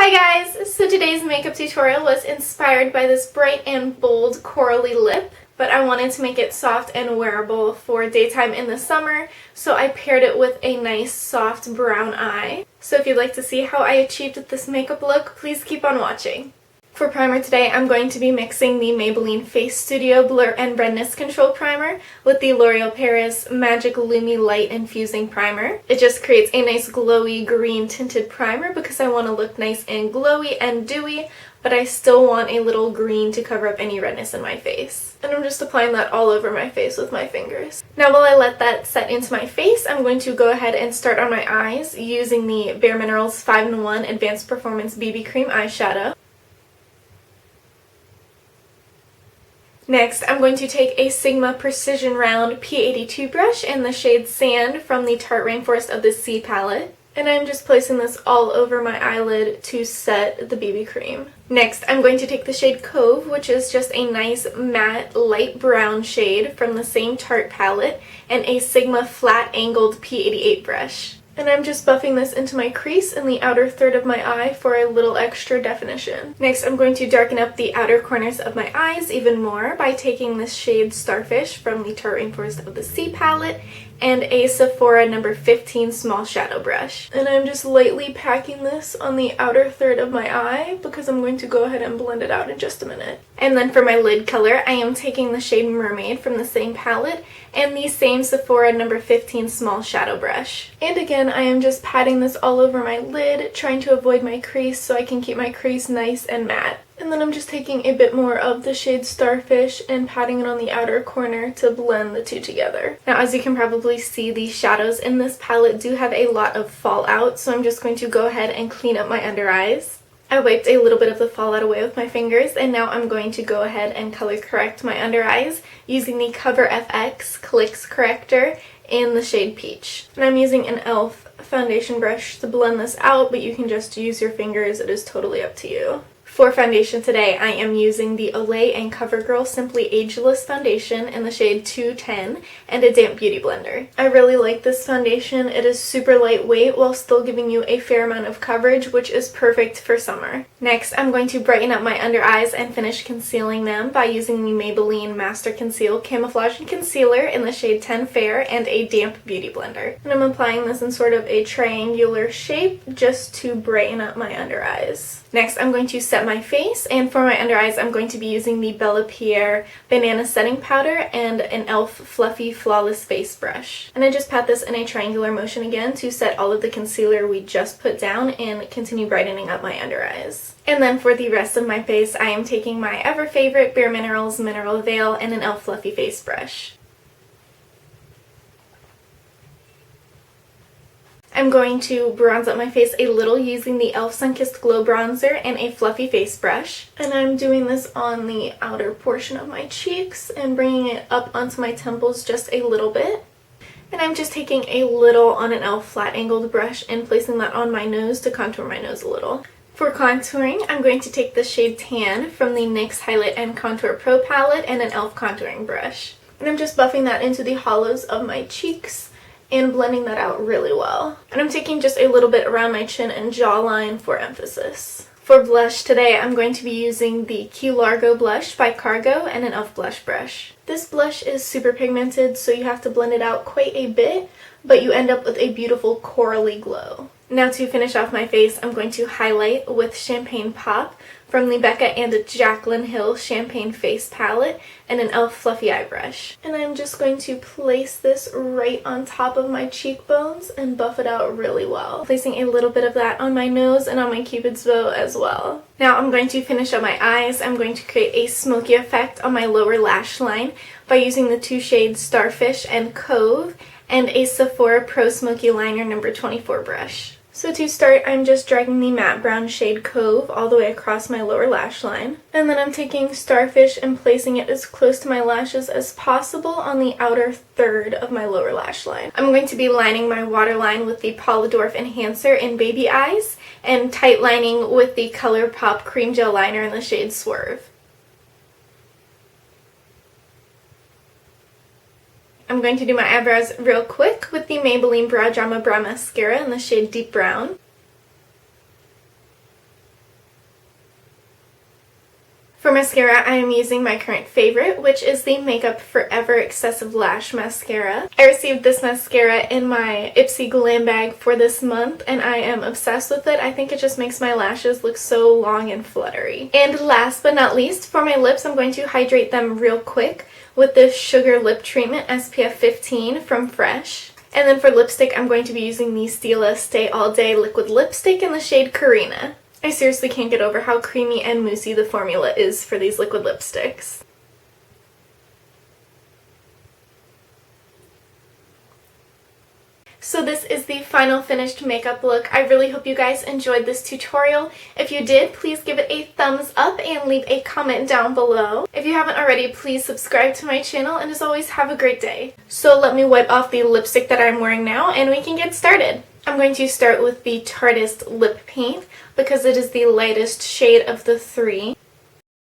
Hi guys! So today's makeup tutorial was inspired by this bright and bold corally lip, but I wanted to make it soft and wearable for daytime in the summer, so I paired it with a nice soft brown eye. So if you'd like to see how I achieved this makeup look, please keep on watching. For primer today, I'm going to be mixing the Maybelline Face Studio Blur and Redness Control Primer with the L'Oreal Paris Magic Lumi Light Infusing Primer. It just creates a nice glowy green tinted primer because I want to look nice and glowy and dewy, but I still want a little green to cover up any redness in my face. And I'm just applying that all over my face with my fingers. Now while I let that set into my face, I'm going to go ahead and start on my eyes using the Bare Minerals 5-in-1 Advanced Performance BB Cream eyeshadow. Next, I'm going to take a Sigma Precision Round P82 brush in the shade Sand from the Tarte Rainforest of the Sea palette. And I'm just placing this all over my eyelid to set the BB cream. Next, I'm going to take the shade Cove, which is just a nice matte light brown shade from the same Tarte palette, and a Sigma Flat Angled P88 brush. And I'm just buffing this into my crease in the outer third of my eye for a little extra definition. Next, I'm going to darken up the outer corners of my eyes even more by taking this shade Starfish from the Tarte Rainforest of the Sea palette and a Sephora number 15 small shadow brush. And I'm just lightly packing this on the outer third of my eye because I'm going to go ahead and blend it out in just a minute. And then for my lid color, I am taking the shade Mermaid from the same palette and the same Sephora number 15 small shadow brush. And again, I am just patting this all over my lid, trying to avoid my crease so I can keep my crease nice and matte. And then I'm just taking a bit more of the shade Starfish and patting it on the outer corner to blend the two together. Now, as you can probably see, the shadows in this palette do have a lot of fallout, so I'm just going to go ahead and clean up my under eyes. I wiped a little bit of the fallout away with my fingers, and now I'm going to go ahead and color correct my under eyes using the Cover FX Clicks Corrector in the shade Peach. And I'm using an e.l.f. foundation brush to blend this out, but you can just use your fingers. It is totally up to you. For foundation today, I am using the Olay and CoverGirl Simply Ageless Foundation in the shade 210 and a damp beauty blender. I really like this foundation. It is super lightweight while still giving you a fair amount of coverage, which is perfect for summer. Next, I'm going to brighten up my under eyes and finish concealing them by using the Maybelline Master Conceal Camouflage and Concealer in the shade 10 Fair and a damp beauty blender. And I'm applying this in sort of a triangular shape just to brighten up my under eyes. Next, I'm going to set my face, and for my under eyes, I'm going to be using the Bella Pierre Banana Setting Powder and an e.l.f. Fluffy Flawless Face Brush. And I just pat this in a triangular motion again to set all of the concealer we just put down and continue brightening up my under eyes. And then for the rest of my face, I am taking my ever favorite Bare Minerals Mineral Veil and an e.l.f. Fluffy Face Brush. I'm going to bronze up my face a little using the e.l.f. Sunkissed Glow Bronzer and a fluffy face brush. And I'm doing this on the outer portion of my cheeks and bringing it up onto my temples just a little bit. And I'm just taking a little on an e.l.f. flat angled brush and placing that on my nose to contour my nose a little. For contouring, I'm going to take the shade Tan from the NYX Highlight and Contour Pro palette and an e.l.f. contouring brush. And I'm just buffing that into the hollows of my cheeks and blending that out really well. And I'm taking just a little bit around my chin and jawline for emphasis. For blush today, I'm going to be using the Key Largo blush by Cargo and an e.l.f. blush brush. This blush is super pigmented, so you have to blend it out quite a bit, but you end up with a beautiful corally glow. Now to finish off my face, I'm going to highlight with Champagne Pop from the Becca and Jaclyn Hill Champagne Face Palette and an e.l.f. Fluffy Eye Brush. And I'm just going to place this right on top of my cheekbones and buff it out really well. Placing a little bit of that on my nose and on my cupid's bow as well. Now I'm going to finish up my eyes. I'm going to create a smoky effect on my lower lash line by using the two shades Starfish and Cove and a Sephora Pro Smoky Liner number 24 brush. So to start, I'm just dragging the matte brown shade Cove all the way across my lower lash line. And then I'm taking Starfish and placing it as close to my lashes as possible on the outer third of my lower lash line. I'm going to be lining my waterline with the Polidorf Enhancer in Baby Eyes and tight lining with the ColourPop Cream Gel Liner in the shade Swerve. I'm going to do my eyebrows real quick with the Maybelline Brow Drama Brow Mascara in the shade Deep Brown. For mascara, I am using my current favorite, which is the Makeup Forever Excessive Lash Mascara. I received this mascara in my Ipsy Glam bag for this month, and I am obsessed with it. I think it just makes my lashes look so long and fluttery. And last but not least, for my lips, I'm going to hydrate them real quick with this Sugar Lip Treatment SPF 15 from Fresh. And then for lipstick, I'm going to be using the Stila Stay All Day Liquid Lipstick in the shade Karina. I seriously can't get over how creamy and moussey the formula is for these liquid lipsticks. So this is the final finished makeup look. I really hope you guys enjoyed this tutorial. If you did, please give it a thumbs up and leave a comment down below. If you haven't already, please subscribe to my channel, and as always, have a great day. So let me wipe off the lipstick that I'm wearing now and we can get started. I'm going to start with the Tardis lip paint because it is the lightest shade of the three.